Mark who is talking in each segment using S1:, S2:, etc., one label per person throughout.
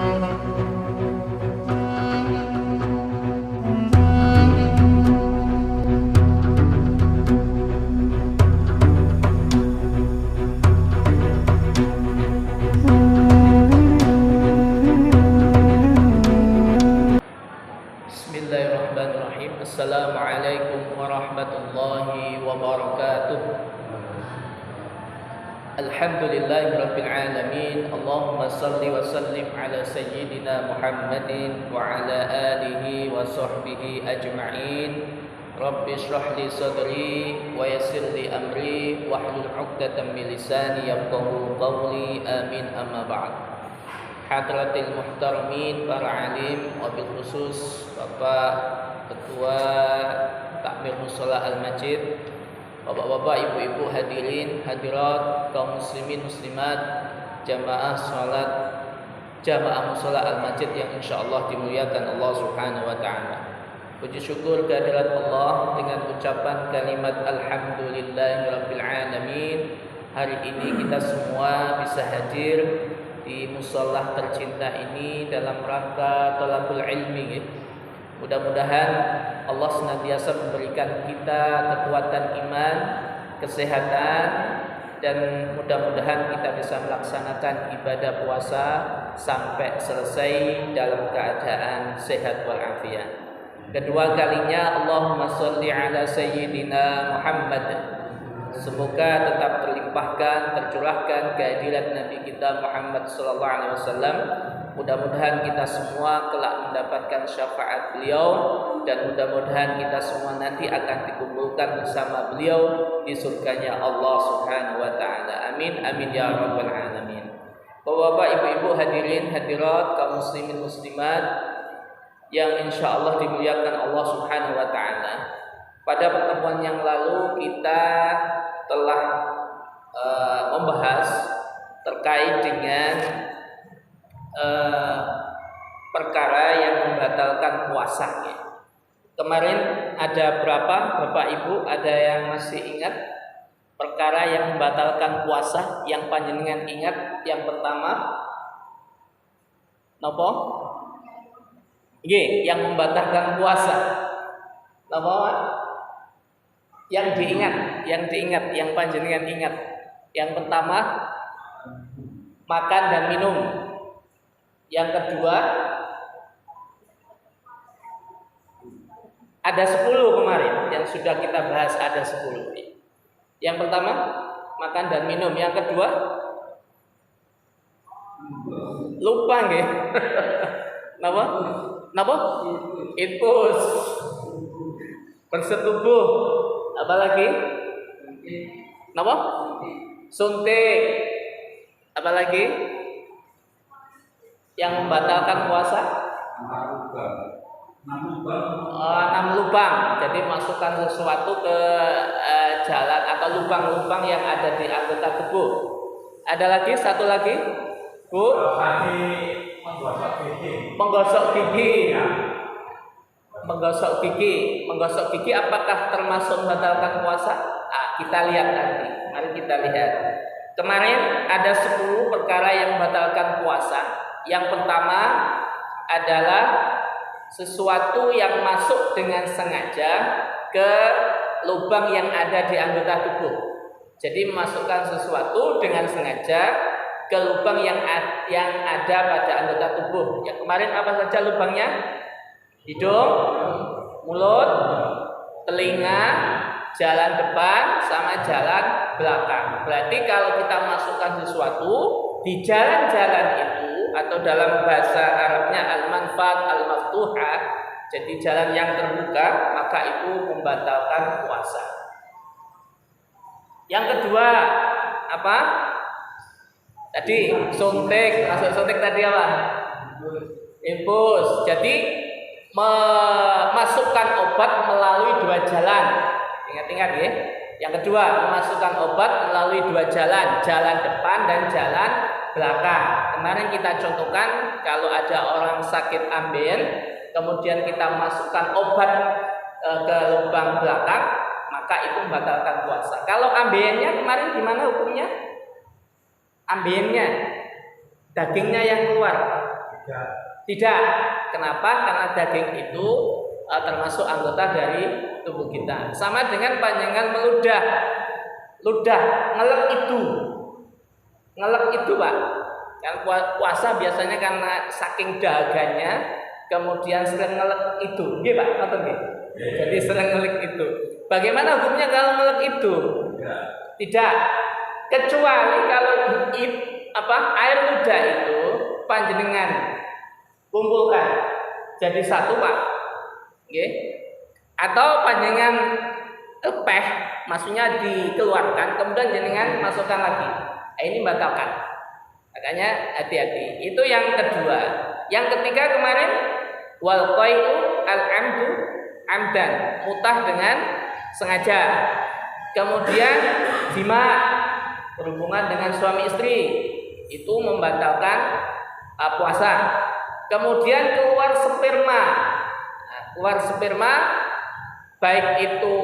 S1: Bismillahirrahmanirrahim. Assalamualaikum warahmatullahi wabarakatuh. Alhamdulillahirabbil alamin. Allahumma shalli wa sallim ala sayyidina Muhammadin wa ala alihi wa sahbihi ajma'in. Rabbi shrah li sadri wa yassir li amri wahlul 'uqdatam min lisani yafqahu qawli. Amin, amma ba'd. Hadratil muhtaramin, para alim, wabil khusus Bapak Ketua Takmir Mushola Al-Majid, Bapak-bapak, ibu-ibu, hadirin, hadirat, kaum muslimin, muslimat, jamaah salat jamaah Mushola Al-Majid yang insyaallah dimuliakan Allah Subhanahu wa taala. Puji syukur kehadirat Allah dengan ucapan kalimat alhamdulillahirabbil alamin. Hari ini kita semua bisa hadir di mushola tercinta ini dalam rangka thalabul ilmi. Mudah-mudahan Allah senantiasa memberikan kita kekuatan iman, kesehatan, dan mudah-mudahan kita bisa melaksanakan ibadah puasa sampai selesai dalam keadaan sehat walafiat. Kedua kalinya Allahumma sholli ala sayyidina Muhammad. Semoga tetap terlimpahkan, tercurahkan kehadirat Nabi kita Muhammad sallallahu alaihi wasallam. Mudah-mudahan kita semua kelak mendapatkan syafaat beliau, dan mudah-mudahan kita semua nanti akan dikumpulkan bersama beliau di surganya Allah Subhanahu wa taala. Amin amin ya rabbal alamin. Bapak-bapak, ibu-ibu, hadirin, hadirat, kaum muslimin, muslimat yang insyaallah dimuliakan Allah Subhanahu wa taala. Pada pertemuan yang lalu kita telah membahas terkait dengan perkara yang membatalkan puasa. Kemarin ada berapa Bapak Ibu? Ada yang masih ingat perkara yang membatalkan puasa yang panjenengan ingat? Yang pertama, napa? Nggih, yang membatalkan puasa. Napa? Yang diingat, yang panjenengan ingat. Yang pertama, makan dan minum. Yang kedua, ada 10 kemarin yang sudah kita bahas, ada 10. Yang pertama, makan dan minum. Yang kedua, lupa nggih. Napa? Infus. Bersetubuh. Apalagi? Napa? Suntik. Apalagi? Yang membatalkan puasa? 6 lubang. Jadi masukkan sesuatu ke jalan atau lubang-lubang yang ada di anggota tubuh. Ada lagi? Satu lagi? Bu? Menggosok gigi. Menggosok gigi apakah termasuk membatalkan puasa? Kita lihat nanti. Mari kita lihat. Kemarin ada 10 perkara yang membatalkan puasa. Yang pertama adalah sesuatu yang masuk dengan sengaja ke lubang yang ada di anggota tubuh. Jadi memasukkan sesuatu dengan sengaja ke lubang yang ada pada anggota tubuh. Yang kemarin apa saja lubangnya? Hidung, mulut, telinga, jalan depan, sama jalan belakang. Berarti kalau kita masukkan sesuatu di jalan-jalan itu, atau dalam bahasa Arabnya al-manfat al-maftuhah, jadi jalan yang terbuka, maka itu membatalkan puasa. Yang kedua, apa? Tadi suntik, masuk suntik tadi apa? Infus. Jadi memasukkan obat melalui 2 jalan. Ingat-ingat ya. Yang kedua, memasukkan obat melalui 2 jalan, jalan depan dan jalan belakang. Kemarin kita contohkan kalau ada orang sakit ambeien, kemudian kita masukkan obat ke lubang belakang, maka itu membatalkan puasa. Kalau ambeiennya kemarin gimana hukumnya? Ambeiennya dagingnya yang keluar. Tidak. Kenapa? Karena daging itu termasuk anggota dari tubuh kita. Sama dengan panjangan meludah. Ludah, ngelek itu Pak. Kan puasa biasanya karena saking dahaganya, kemudian sering ngelek itu. Nggih Pak, ngoten nggih. Jadi sering ngelek itu. Bagaimana hukumnya kalau ngelek itu? Tidak. Kecuali kalau air ludah itu panjenengan kumpulkan jadi satu Pak. Nggih. Atau panjenengan tepeh, maksudnya dikeluarkan kemudian jenengan masukkan lagi. Ini batalkan. Makanya hati-hati. Itu yang kedua. Yang ketiga kemarin wal qai'u al-amdu amdan, mutah dengan sengaja. Kemudian jima, berhubungan dengan suami istri, itu membatalkan puasa. Kemudian keluar sperma. Keluar sperma baik itu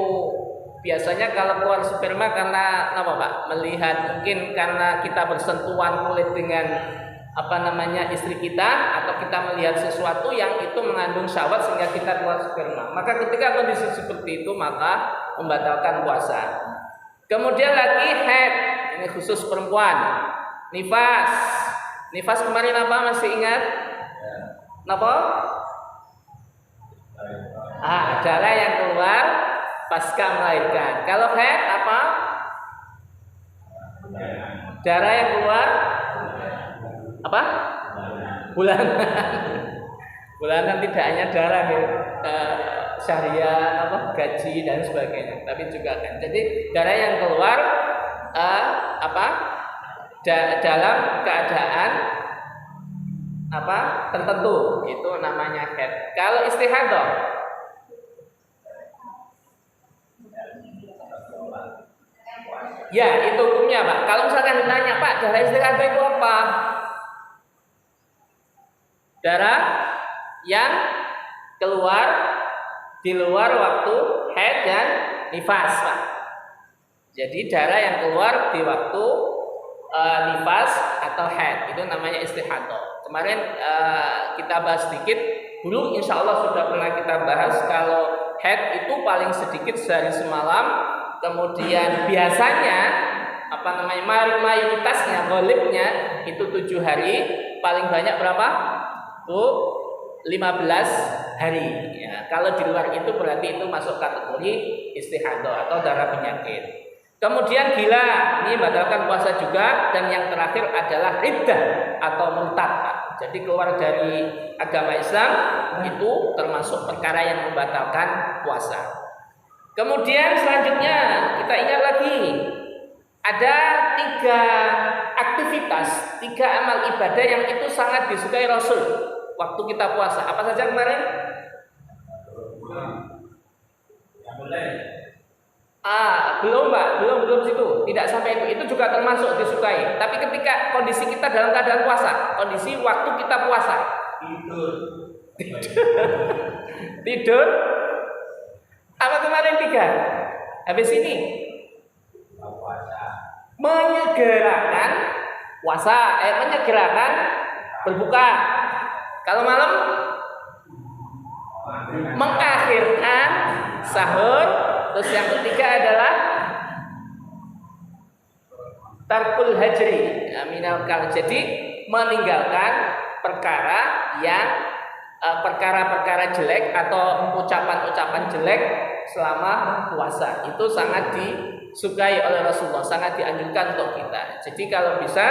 S1: biasanya kalau keluar sperma karena apa Pak? Melihat mungkin karena kita bersentuhan kulit dengan istri kita, atau kita melihat sesuatu yang itu mengandung syahwat sehingga kita keluar sperma. Maka ketika kondisi seperti itu maka membatalkan puasa. Kemudian lagi haid, ini khusus perempuan. Nifas kemarin apa masih ingat? Apa? Darah yang keluar pasca melahirkan. Kalau haid apa? Darah yang keluar apa? Bulanan. Bulanan tidak hanya darah syariah, gaji dan sebagainya, tapi juga kan. Jadi darah yang keluar dalam keadaan tertentu, itu namanya haid. Kalau istihadah, ya itu hukumnya Pak. Kalau misalkan ditanya Pak, darah istihadah itu apa? Darah yang keluar di luar waktu haid dan nifas Pak. Jadi darah yang keluar di waktu nifas atau haid itu namanya istihadah. Kemarin kita bahas sedikit. Dulu insya Allah sudah pernah kita bahas kalau haid itu paling sedikit sehari semalam. Kemudian biasanya mayoritasnya, golibnya itu 7 hari. Paling banyak berapa? 15 hari. Ya, kalau di luar itu berarti itu masuk kategori istihadah atau darah penyakit. Kemudian gila, ini membatalkan puasa juga. Dan yang terakhir adalah riddah atau murtad. Jadi keluar dari agama Islam itu termasuk perkara yang membatalkan puasa. Kemudian selanjutnya kita ingat lagi, ada 3 aktivitas, 3 amal ibadah yang itu sangat disukai Rasul waktu kita puasa. Apa saja kemarin? Belum Pak, belum situ. Tidak sampai itu. Itu juga termasuk disukai. Tapi ketika kondisi kita dalam keadaan puasa, kondisi waktu kita puasa, tidur. Apa kemarin 3? Habis ini menyegerakan puasa, menyegerakan berbuka. Kalau malam mengakhirkan sahur. Terus yang ketiga adalah tarkul hajri minal kalam. Jadi meninggalkan perkara jelek atau ucapan-ucapan jelek selama puasa. Itu sangat disukai oleh Rasulullah, sangat dianjurkan untuk kita. Jadi kalau bisa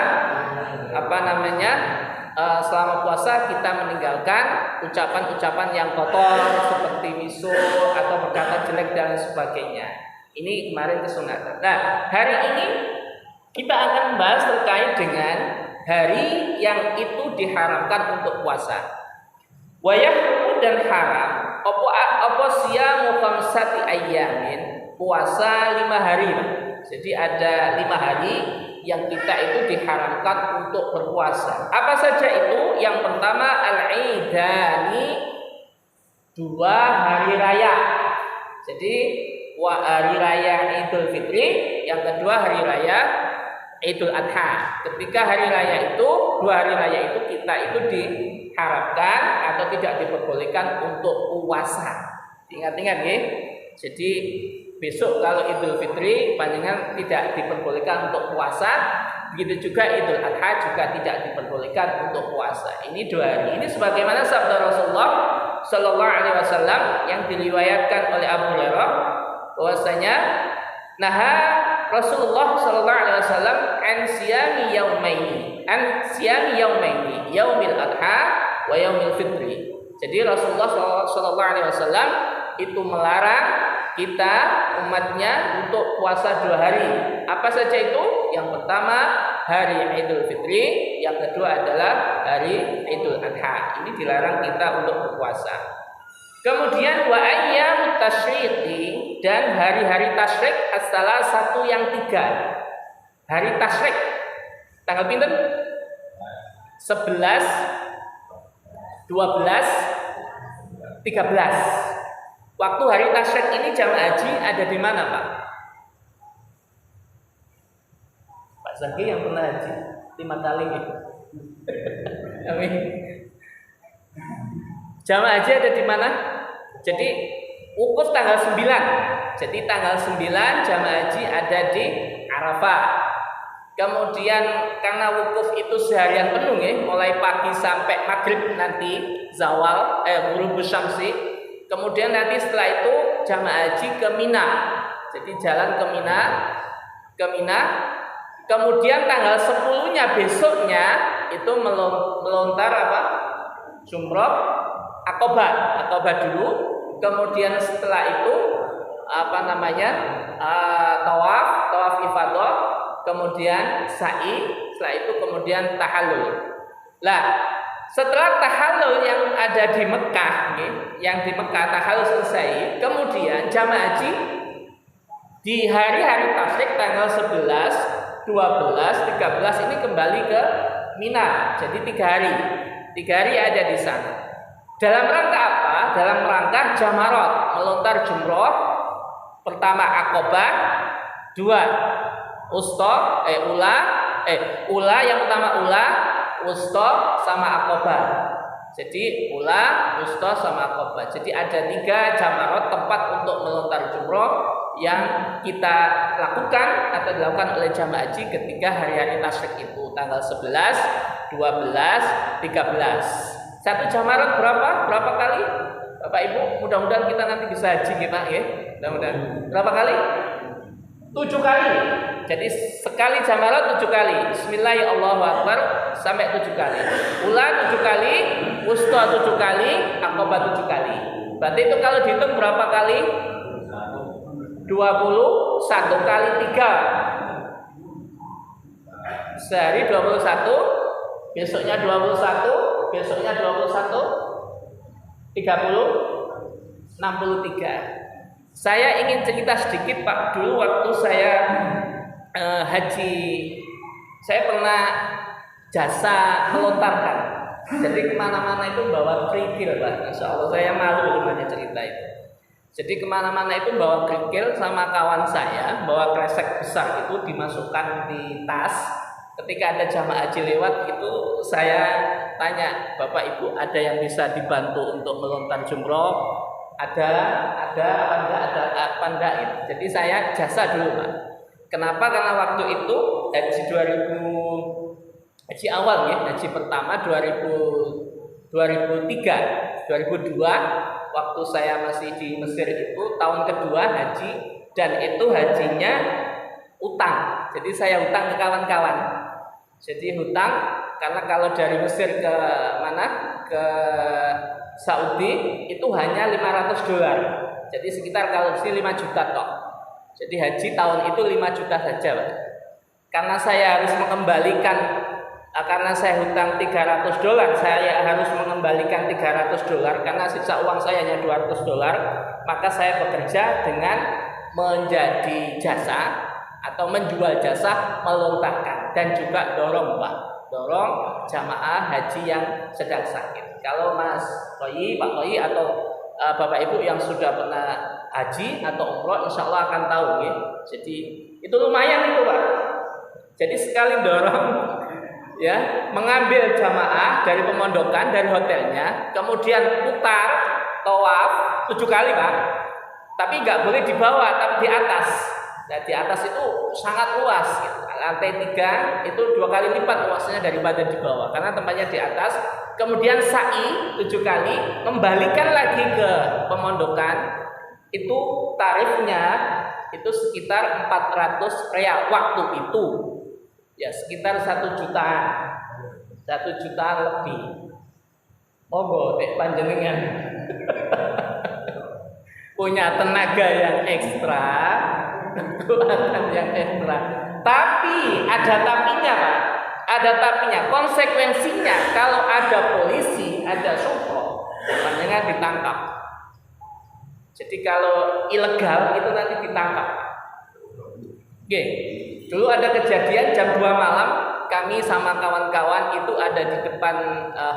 S1: selama puasa kita meninggalkan ucapan-ucapan yang kotor seperti miso atau perkataan jelek dan sebagainya. Ini kemarin kesunatan. Nah, hari ini kita akan membahas terkait dengan hari yang itu diharamkan untuk puasa. Wayahmu dan haram apa siyamu khamsati ayyamin, puasa 5 hari. Jadi ada 5 hari yang kita itu diharamkan untuk berpuasa. Apa saja itu? Yang pertama al-idani, 2 hari raya. Jadi hari raya Idul Fitri, yang kedua hari raya Idul Adha. Ketika hari raya itu, 2 hari raya itu kita itu diharapkan atau tidak diperbolehkan untuk puasa. Ingat-ingat ya. Jadi besok kalau Idul Fitri panjenengan tidak diperbolehkan untuk puasa. Begitu juga Idul Adha juga tidak diperbolehkan untuk puasa. Ini 2 hari. Ini sebagaimana sabda Rasulullah Sallallahu Alaihi Wasallam yang diriwayatkan oleh Abu Hurairah bahwasanya naha Rasulullah Sallallahu Alaihi Wasallam an siyami yaumaini yaumil adha wa yaumil fitri. Jadi Rasulullah Sallallahu Alaihi Wasallam itu melarang kita umatnya untuk puasa 2 hari. Apa saja itu? Yang pertama hari Idul Fitri, yang kedua adalah hari Idul Adha. Ini dilarang kita untuk berpuasa. Kemudian wa ayyamut tasyriqi, dan hari-hari tasyrik salah satu yang 3. Hari tasyrik tanggal pinten? 11, 12, 13. Waktu hari tasyrik ini jamaah haji ada di mana, Pak? Pak Zaki yang pernah haji 5 kali gitu. Amin. Jamaah haji ada di mana? Jadi wukuf tanggal 9. Jadi tanggal 9 jamaah haji ada di Arafah. Kemudian karena wukuf itu seharian penuh ya, mulai pagi sampai maghrib nanti zawal ghurubus syamsi. Kemudian nanti setelah itu jamaah haji ke Mina. Jadi jalan ke Mina. Kemudian tanggal 10-nya besoknya itu melontar apa? Jumrah Aqabah dulu. Kemudian setelah itu tawaf ifadah, kemudian sa'i, setelah itu kemudian tahallul. Lah, setelah tahallul yang ada di Mekah, yang di Mekah tahallul selesai, kemudian jamaah haji di hari-hari tasyrik tanggal 11, 12, 13 ini kembali ke Mina. Jadi 3 hari. 3 hari ada di sana. Dalam rangka apa? Dalam rangka jamarat, melontar jumroh. Pertama Aqabah, 2 ula yang pertama ula, wusta sama Aqabah. Jadi ula, wusta sama Aqabah. Jadi ada 3 jamarat tempat untuk melontar jumroh yang kita lakukan atau dilakukan oleh jamaah haji ketika hari-hari tasyrik itu tanggal 11, 12, 13. Satu jamarat berapa kali? Bapak Ibu, mudah-mudahan kita nanti bisa haji kita ya. Mudah-mudahan. Berapa kali? 7 kali. Jadi sekali jamarat 7 kali. Bismillahirrahmanirrahim sampai 7 kali. Ula 7 kali, wusta 7 kali, Aqabah 7 kali. Berarti itu kalau dihitung berapa kali? 21 kali 3. Sehari 21, besoknya 21. Besoknya 21, 30, 63. Saya ingin cerita sedikit Pak. Dulu waktu saya haji, saya pernah jasa melontarkan. Jadi kemana-mana itu bawa kerikil Pak. Masya Allah, saya malu dengan cerita itu. Jadi kemana-mana itu bawa kerikil sama kawan saya, bawa kresek besar itu dimasukkan di tas. Ketika ada jamaah haji lewat itu saya tanya, Bapak Ibu ada yang bisa dibantu untuk melontar jumroh? Ada apa enggak itu. Jadi saya jasa dulu Pak. Kenapa? Karena waktu itu haji 2000 haji awal ya, haji pertama 2003, 2002 waktu saya masih di Mesir itu tahun kedua haji, dan itu hajinya utang. Jadi saya hutang ke kawan-kawan. Jadi hutang karena kalau dari Mesir ke mana? Ke Saudi itu hanya $500. Jadi sekitar kalau sini 5 juta toh. Jadi haji tahun itu 5 juta saja, Pak. Karena saya harus mengembalikan, karena saya hutang $300, saya harus mengembalikan $300 karena sisa uang saya hanya $200, maka saya bekerja dengan menjadi jasa atau menjual jasa melontarkan dan juga dorong jamaah haji yang sedang sakit. Kalau Mas Toyi, Pak Toyi atau Bapak Ibu yang sudah pernah haji atau umroh, insya Allah akan tahu ya. Jadi itu lumayan itu Pak. Jadi sekali dorong ya, mengambil jamaah dari pemondokan, dari hotelnya, kemudian putar tawaf 7 kali Pak. Tapi nggak boleh di bawah, tapi di atas. Nah, di atas itu sangat luas gitu. Lantai 3 itu 2 kali lipat luasnya daripada di bawah karena tempatnya di atas. Kemudian sa'i 7 kali, kembalikan lagi ke pemondokan. Itu tarifnya itu sekitar 400 real waktu itu. Ya, sekitar 1 jutaan. 1 jutaan lebih. Monggo nek panjenengan punya tenaga yang ekstra, kekuatan yang ekstra. Tapi ada tapinya Pak. Ada tapinya. Konsekuensinya kalau ada polisi, ada syukur, panjenengan ditangkap. Jadi kalau ilegal itu nanti ditangkap. Oke. Dulu ada kejadian jam 2 malam, kami sama kawan-kawan itu ada di depan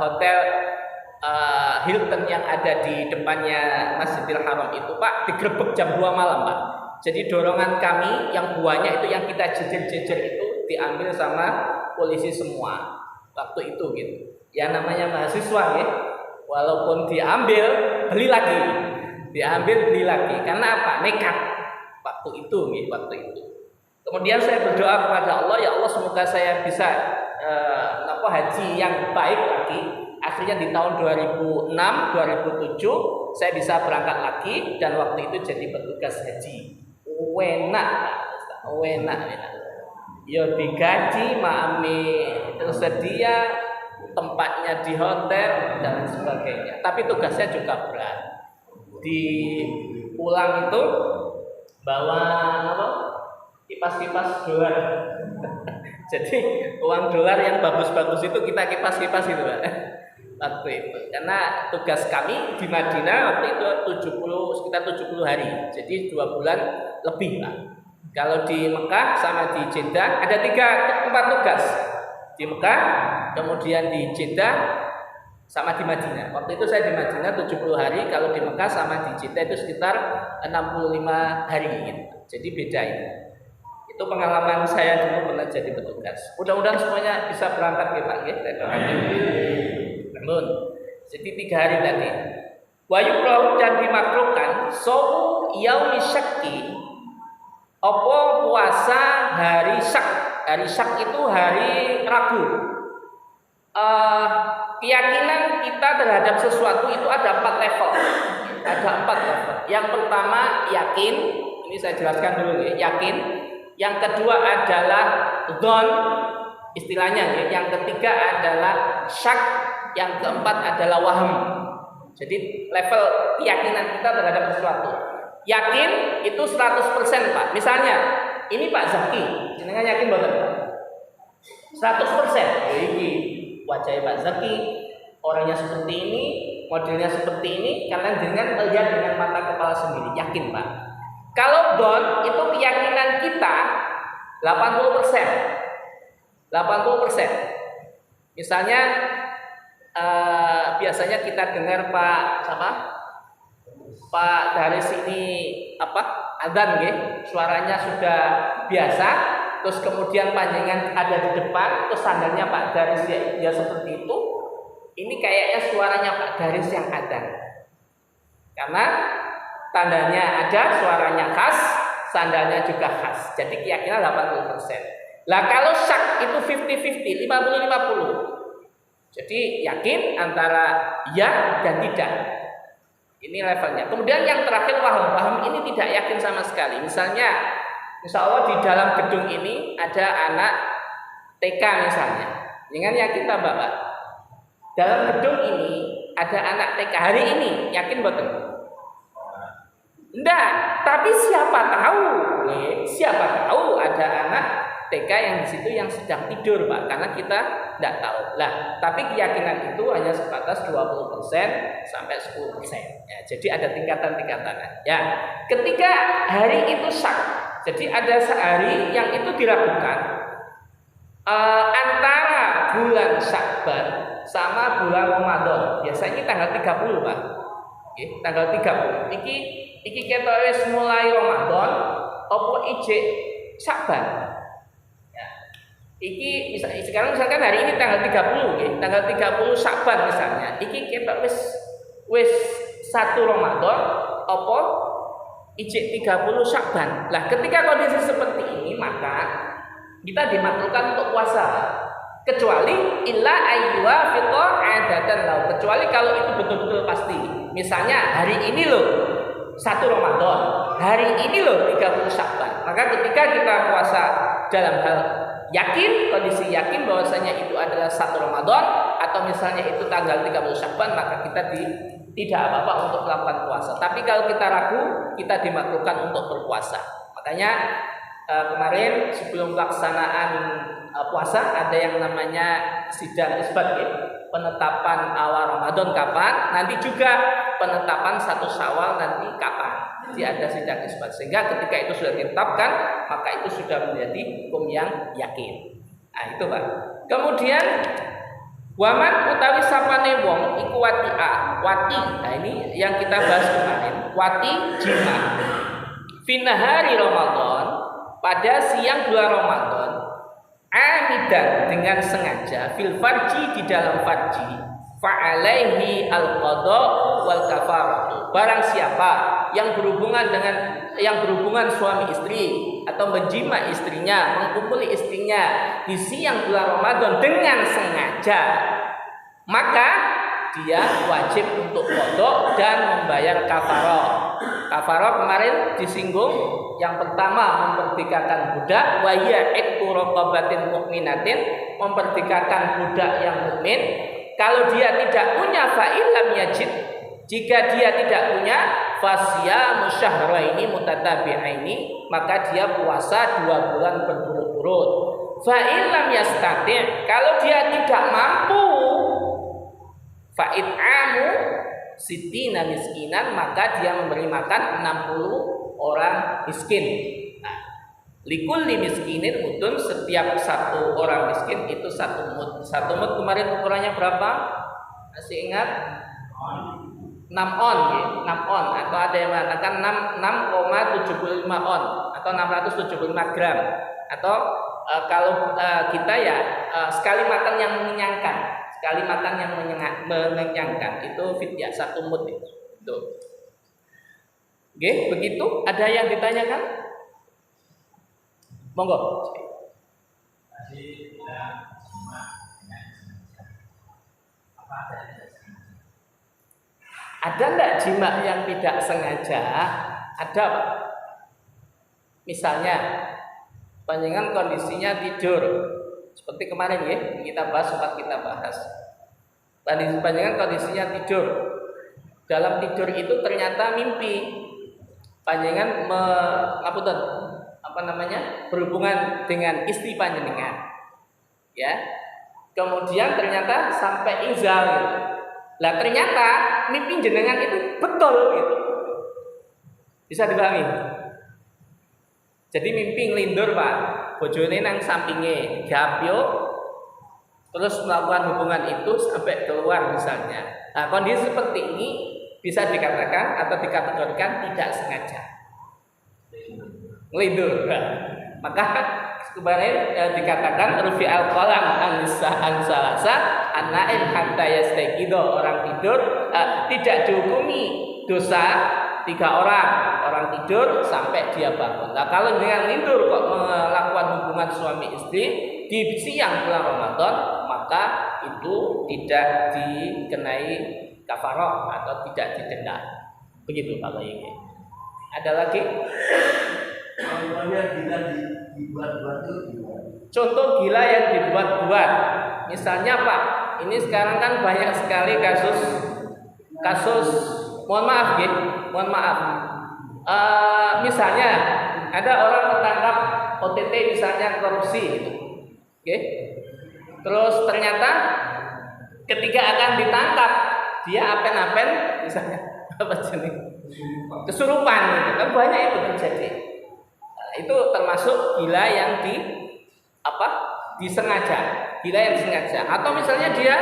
S1: hotel Hilton yang ada di depannya Masjidil Haram itu Pak, digerebek jam 2 malam Pak. Jadi dorongan kami yang buahnya itu yang kita jejer-jejer itu diambil sama polisi semua waktu itu gitu. Ya namanya mahasiswa ya, walaupun diambil beli lagi, karena apa? Nekat waktu itu gitu, waktu itu. Kemudian saya berdoa kepada Allah, ya Allah semoga saya bisa haji yang baik lagi. Akhirnya di tahun 2006, 2007 saya bisa berangkat lagi dan waktu itu jadi petugas haji. Enak. Ya digaji, maami tersedia, tempatnya di hotel dan sebagainya. Tapi tugasnya juga berat. Di pulang itu bawa kipas-kipas dolar. Jadi uang dolar yang bagus-bagus itu kita kipas-kipas itu Pak. Waktu itu karena tugas kami di Madinah waktu itu sekitar 70 hari, jadi 2 bulan lebih Pak. Kalau di Mekah sama di Jeddah ada 4 tugas, di Mekah, kemudian di Jeddah sama di Madinah. Waktu itu saya di Madinah 70 hari, kalau di Mekah sama di Jeddah itu sekitar 65 hari gitu. Jadi beda itu. Itu pengalaman saya dulu pernah jadi petugas. Mudah-mudahan semuanya bisa berangkat ya Pak ya. Namun, jadi 3 hari tadi. Wa yukrahu dan dimakruhkan shaum yaumi syakki. Apa puasa hari syak? Hari syak itu hari ragu. Keyakinan kita terhadap sesuatu itu ada 4 level. Ada 4 level. Yang pertama yakin, ini saya jelaskan dulu ya, yakin. Yang kedua adalah dzon, istilahnya ya. Yang ketiga adalah syak, yang keempat adalah waham. Jadi level keyakinan kita terhadap sesuatu. Yakin itu 100% Pak. Misalnya, ini Pak Zaki, jenengan yakin betul? 100%. Ini wajah Pak Zaki, orangnya seperti ini, modelnya seperti ini, kalian jangan melihat dengan mata kepala sendiri, yakin Pak. Kalau don itu keyakinan kita 80%. 80%. Misalnya biasanya kita dengar Pak dari sini adzan nggih, suaranya sudah biasa, terus kemudian panjenengan ada di depan, terus sandalnya Pak Daris dia seperti itu. Ini kayaknya suaranya Pak Daris yang adzan. Karena tandanya ada, suaranya khas, sandalnya juga khas. Jadi keyakinan 80%. Lah kalau syak itu 50-50, 50-50. Jadi yakin antara ya dan tidak. Ini levelnya. Kemudian yang terakhir waham. Waham ini tidak yakin sama sekali. Misalnya, insya Allah di dalam gedung ini ada anak TK misalnya. Jangan yakin tak Bapak. Dalam gedung ini ada anak TK hari ini. Yakin betul? Enggak. Tapi siapa tahu? Siapa tahu ada anak TK yang di situ yang sedang tidur Pak, karena kita tidak tahu. Lah, tapi keyakinan itu hanya sebatas 20% sampai 10%. Ya, jadi ada tingkatan-tingkatannya. Ya, ketika hari itu syak, jadi ada sehari yang itu diragukan antara bulan Syakban sama bulan Ramadan. Biasanya tanggal 30 Pak. Oke, tanggal 30. Iki kita wis mulai Ramadan, apa ijek Syakban. Sekarang misalkan hari ini tanggal 30 nggih, tanggal 30 Sya'ban misalnya. Iki ketok wis 1 Ramadan apa ijek 30 Sya'ban. Lah ketika kondisi seperti ini maka kita dimakruhkan untuk puasa. Kecuali illa ayyuha fiqa adatan lau. Kecuali kalau itu betul-betul pasti. Misalnya hari ini loh 1 Ramadan, hari ini loh 30 Sya'ban. Maka ketika kita puasa dalam hal yakin, kondisi yakin bahwasanya itu adalah 1 Ramadan atau misalnya itu tanggal 30 Sya'ban, maka kita tidak apa-apa untuk melakukan puasa. Tapi kalau kita ragu, kita dimakruhkan untuk berpuasa. Makanya kemarin sebelum pelaksanaan puasa ada yang namanya sidang isbat, penetapan awal Ramadan kapan, nanti juga penetapan 1 Syawal nanti kapan. Jadi ada sidang isbat, sehingga ketika itu sudah ditetapkan maka itu sudah menjadi hukum yang yakin. Nah itu Pak. Kemudian waman utawi sapane wong iku wati. Nah ini yang kita bahas kemarin. Wati jima finahari Ramadan, pada siang bulan Ramadan, amidan dengan sengaja, fil farji di dalam farji, fa'alaihi al-qadha wal kafaratu. Barang siapa yang berhubungan suami istri atau menjima istrinya, mengumpuli istrinya di siang bulan Ramadan dengan sengaja, maka dia wajib untuk qadha dan membayar kafarah. Kafarah kemarin disinggung, yang pertama memerdekakan budak, wa hiya itqu raqabatin mukminatin, memerdekakan budak yang mukmin. Kalau dia tidak punya fa'ilam yajid, jika dia tidak punya fasya musyahraini mutatabi'aini, maka dia puasa 2 bulan berturut-turut. Fa'ilam yastati', kalau dia tidak mampu, fa'it'amu sitina miskinan, maka dia memberi makan 60 orang miskin. Nah, likulli miskinin mudun, setiap 1 orang miskin itu 1 mud. 1 mud kemarin ukurannya berapa? Masih ingat? 6 on, ya? 6 on, atau ada yang mengatakan 6,75 on atau 675 gram. Atau kalau kita ya sekali makan yang mengenyangkan. Sekali makan yang mengenyangkan itu fidyah 1 mud itu. Oke, begitu. Ada yang ditanyakan? Monggo. Ada enggak jima yang tidak sengaja? Ada, Pak. Misalnya panjenengan kondisinya tidur. Seperti kemarin ya, kita bahas, sempat kita bahas. Panjenengan kondisinya tidur. Dalam tidur itu ternyata mimpi. Panjenengan berhubungan dengan istri panjenengan. Ya. Kemudian ternyata sampai izal gitu. Lah ternyata mimpi jenengan itu betul gitu. Bisa dipahami? Jadi mimpi ngelindur, Pak. Bojone nang sampinge gapyo, terus melakukan hubungan itu sampai keluar misalnya. Nah, kondisi seperti ini bisa dikatakan atau dikategorikan tidak sengaja ngelindur. Maka kemarin dikatakan rufi al-qalam an salasa an-naim hatta yastaqido, orang tidur tidak dihukumi dosa 3 orang tidur sampai dia bangun. Nah kalau dengan tidur kok melakukan hubungan suami istri di siang bulan Ramadan, maka itu tidak dikenai kafarah atau tidak didenda. Begitu kalau ini. Ada lagi?
S2: Contohnya gila dibuat-buat itu gimana?
S1: Contoh gila yang dibuat-buat. Misalnya Pak, ini sekarang kan banyak sekali kasus mohon maaf. Misalnya ada orang tertangkap OTT misalnya korupsi gitu. Terus ternyata ketika akan ditangkap dia apen-apen misalnya apa jenis kesurupan gitu. Kan banyak itu terjadi. Itu termasuk gila yang disengaja, gila yang disengaja. Atau misalnya dia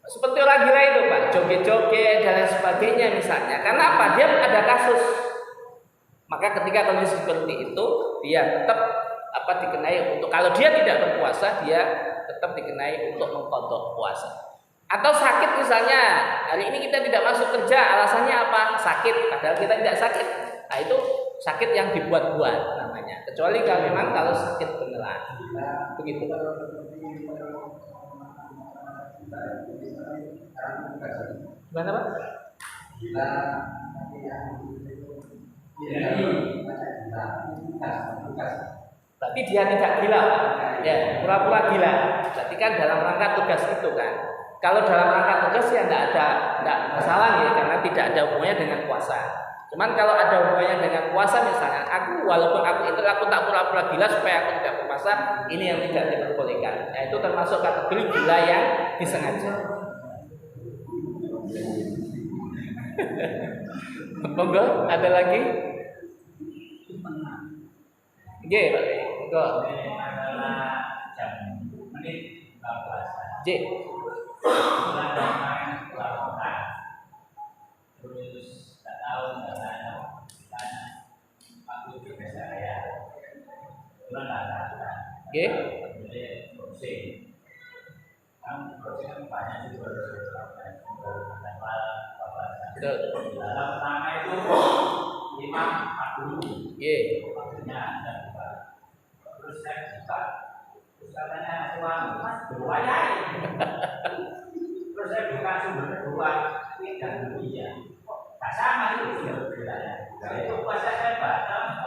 S1: seperti orang gila itu Pak, joget-joget dan lain sebagainya misalnya. Karena apa? Dia ada kasus. Maka ketika kondisi seperti itu, dia tetap dikenai untuk, kalau dia tidak berpuasa dia tetap dikenai untuk mengqadha puasa. Atau sakit misalnya, hari ini kita tidak masuk kerja, alasannya apa? Sakit, padahal kita tidak sakit. Nah itu sakit yang dibuat-buat namanya. Kecuali kalau memang kalau sakit beneran. Begitu. Gimana Pak? Berarti dia tidak gila Pak. Ya, pura-pura gila. Berarti kan dalam rangka tugas itu kan. Kalau dalam rangka tugas ya tidak masalah ya, karena tidak ada hubungannya dengan puasa. Cuman kalau ada hubungannya dengan puasa, misalnya walaupun aku tak pura-pura gila supaya aku tidak berpuasa, ini yang tidak diperbolehkan. Nah, itu termasuk kategori gila yang disengaja. Monggo, ada lagi? Oke, Pak. Monggo. J.
S2: Pertama itu 5:40. Terus saya buka, terus katanya Mas doa ya. Terus saya buka sumber kedua, ini dan dunia. Tak sama itu sebenarnya. Itu puasa saya batal.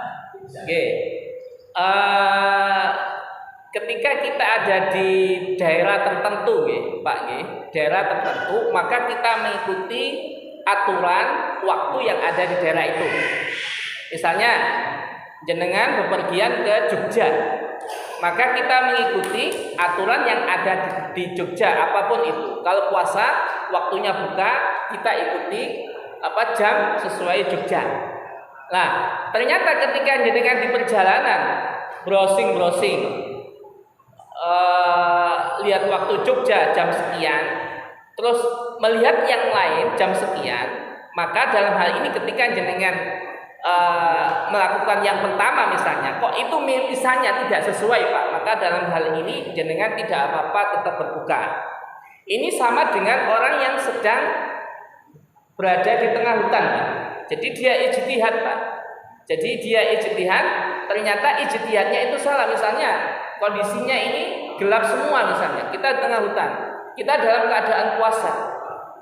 S1: Ketika kita ada di daerah tertentu, Pak, daerah tertentu, maka kita mengikuti aturan waktu yang ada di daerah itu. Misalnya, jenengan bepergian ke Jogja, maka kita mengikuti aturan yang ada di Jogja, apapun itu. Kalau puasa, waktunya buka, kita ikuti jam sesuai Jogja. Nah, ternyata ketika jenengan di perjalanan browsing, lihat waktu Jogja jam sekian, terus melihat yang lain jam sekian, maka dalam hal ini ketika jenengan melakukan yang pertama misalnya, kok itu misalnya tidak sesuai Pak, maka dalam hal ini jenengan tidak apa-apa, tetap berbuka. Ini sama dengan orang yang sedang berada di tengah hutan Pak. Jadi dia ijtihad Pak. Jadi dia ijtihad, ternyata ijtihadnya itu salah. Misalnya kondisinya ini gelap semua misalnya, kita di tengah hutan, kita dalam keadaan puasa,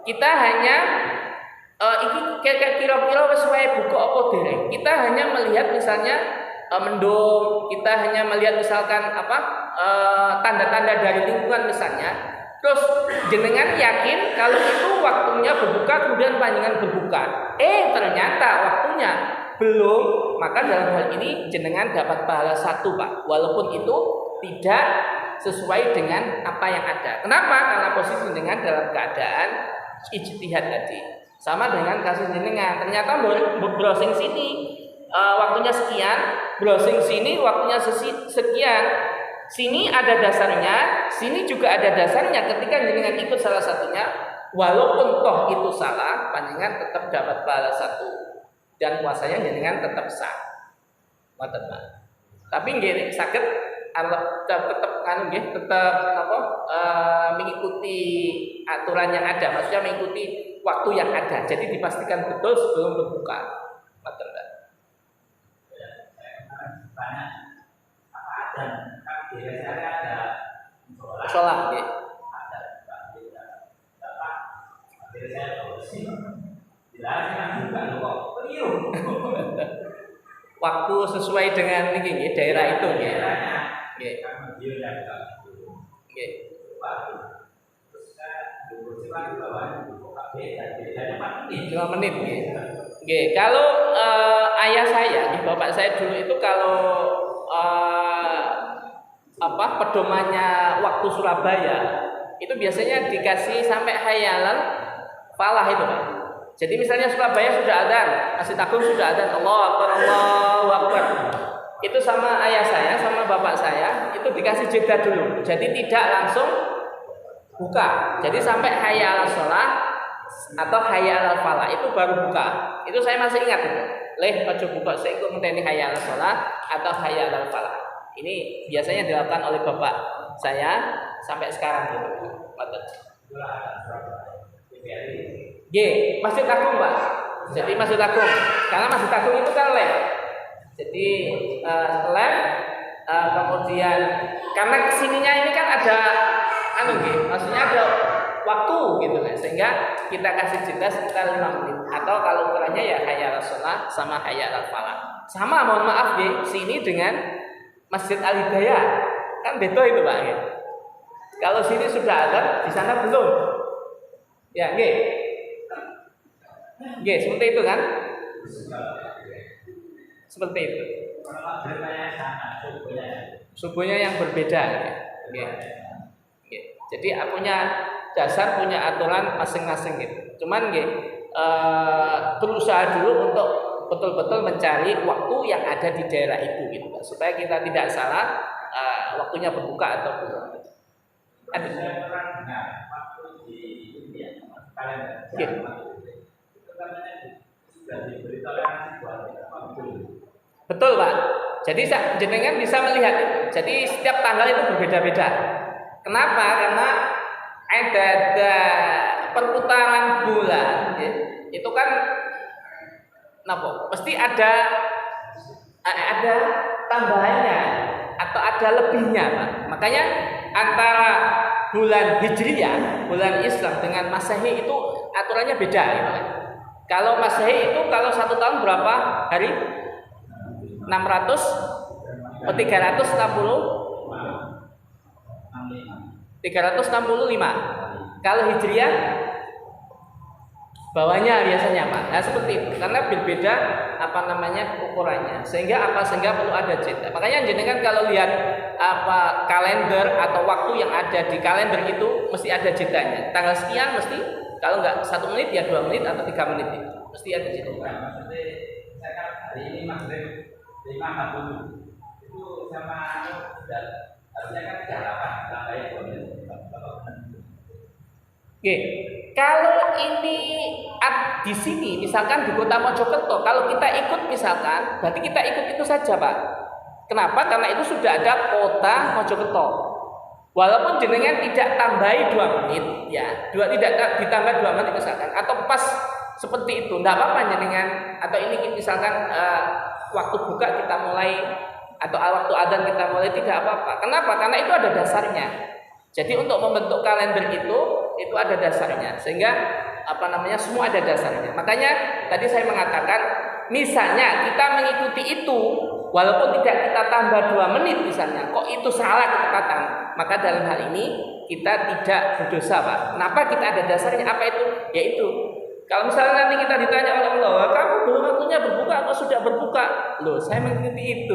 S1: kita hanya ini kira-kira sesuai buku apa dereng. Kita hanya melihat misalnya mendung, kita hanya melihat misalkan tanda-tanda dari lingkungan misalnya. Terus jenengan yakin kalau itu waktunya berbuka, kemudian panjenengan berbuka. Ternyata waktunya belum, maka dalam hal ini jenengan dapat pahala 1 Pak, walaupun itu tidak sesuai dengan apa yang ada. Kenapa? Karena posisi jenengan dalam keadaan ijtihad tadi. Sama dengan kasus jenengan, ternyata browsing sini waktunya sekian, browsing sini waktunya sekian. Sini ada dasarnya, sini juga ada dasarnya. Ketika jenengan ikut salah satunya, walaupun toh itu salah, panjenengan tetap dapat pahala 1 dan puasanya jenengan tetap sah. Tapi nggih saged tetap mengikuti aturan yang ada, maksudnya mengikuti waktu yang ada. Jadi dipastikan betul sebelum berbuka. Sholat, waktu sesuai dengan ini daerah itu lima menit. Kalau ayah saya, bapak saya dulu itu kalau pedomannya waktu Surabaya itu biasanya dikasih sampai hayalan falah itu Pak. Jadi misalnya Surabaya sudah adzan, Masjid Agung sudah adzan, Allahu Akbar, Allahu Akbar. Itu sama ayah saya, sama bapak saya itu dikasih jeda dulu. Jadi tidak langsung buka. Jadi sampai hayya 'alas shalah atau hayya 'alal falah itu baru buka. Itu saya masih ingat itu. Leh ojo buka saya kok ngenteni hayya 'alas shalah atau hayya 'alal falah. Ini biasanya dilakukan oleh bapak saya sampai sekarang gitu. G, Masjid Agung Pak. Jadi Masjid Agung, karena Masjid Agung itu kan lab. Jadi lab, kemudian karena kesininya ini kan ada maksudnya ada waktu gitu kan, sehingga kita kasih jeda sekitar 5 menit atau kalau ukurannya ya hayya shalah sama hayya al falah. Sama, mohon maaf ya, sini dengan Masjid Al Hidayah kan beda itu Pak ya. Kalau sini sudah ada, di sana belum. Ya, nggih. Nggih, seperti itu kan? Seperti itu. Subuhnya yang berbeda ya. Nggih. Nggih. Jadi punya dasar, punya aturan masing-masing gitu. Cuman nggih, berusaha dulu untuk betul-betul mencari waktu yang ada di daerah itu gitu Pak, supaya kita tidak salah waktunya berbuka atau belum. Ada. Betul Pak. Jadi jenengan bisa melihat itu. Jadi setiap tanggal itu berbeda-beda. Kenapa? Karena ada perputaran bulan. Itu kan mesti ada tambahannya atau ada lebihnya Pak. Makanya antara bulan Hijriyah, bulan Islam dengan Masehi itu aturannya beda ya Pak. Kalau Masehi itu kalau 1 tahun berapa hari? 365. Kalau Hijriyah bawahnya biasanya Pak. Nah seperti itu. Karena berbeda ukurannya. Sehingga perlu ada jeda. Makanya jenengan kalau lihat kalender atau waktu yang ada di kalender itu mesti ada jedanya. Tanggal sekian mesti, kalau enggak 1 menit ya 2 menit atau 3 menit itu. Mesti ada jeda.
S2: Maksudnya saya hari ini maghrib 5.40 itu sama harusnya kan 38 tambah 2 menit.
S1: Oke, kalau ini di sini misalkan di Kota Mojokerto, kalau kita ikut misalkan, berarti kita ikut itu saja Pak. Kenapa? Karena itu sudah ada Kota Mojokerto. Walaupun jenengan tidak tambahi 2 menit, ya, tidak ditambah 2 menit misalkan, atau pas seperti itu, tidak apa-apa jenengan. Atau ini misalkan waktu buka kita mulai atau waktu adzan kita mulai, tidak apa-apa. Kenapa? Karena itu ada dasarnya. Jadi untuk membentuk kalender itu ada dasarnya, sehingga semua ada dasarnya. Makanya tadi saya mengatakan, misalnya kita mengikuti itu, walaupun tidak kita tambah 2 menit misalnya, kok itu salah ketepatan, maka dalam hal ini kita tidak berdosa Pak. Kenapa? Kita ada dasarnya. Apa itu? Yaitu kalau misalnya nanti kita ditanya oleh Allah, kamu belum waktunya berbuka atau sudah berbuka? Loh, saya mengikuti itu.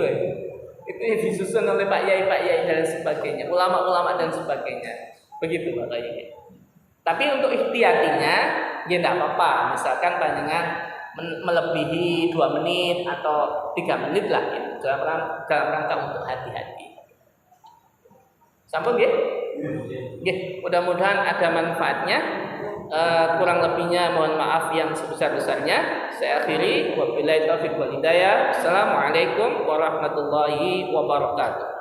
S1: Itu yang disusun oleh Pak Yai dan sebagainya, ulama-ulama dan sebagainya. Begitu Pak kayaknya. Tapi untuk ikhtiyatinya, ya tidak apa-apa. Misalkan panjenengan melebihi 2 menit atau 3 menit lah, gitu, dalam rangka untuk hati-hati. Sampun ya? Mudah-mudahan ada manfaatnya. Kurang lebihnya mohon maaf yang sebesar-besarnya. Saya akhiri, wabillahi taufiq wal hidayah. Assalamualaikum warahmatullahi wabarakatuh.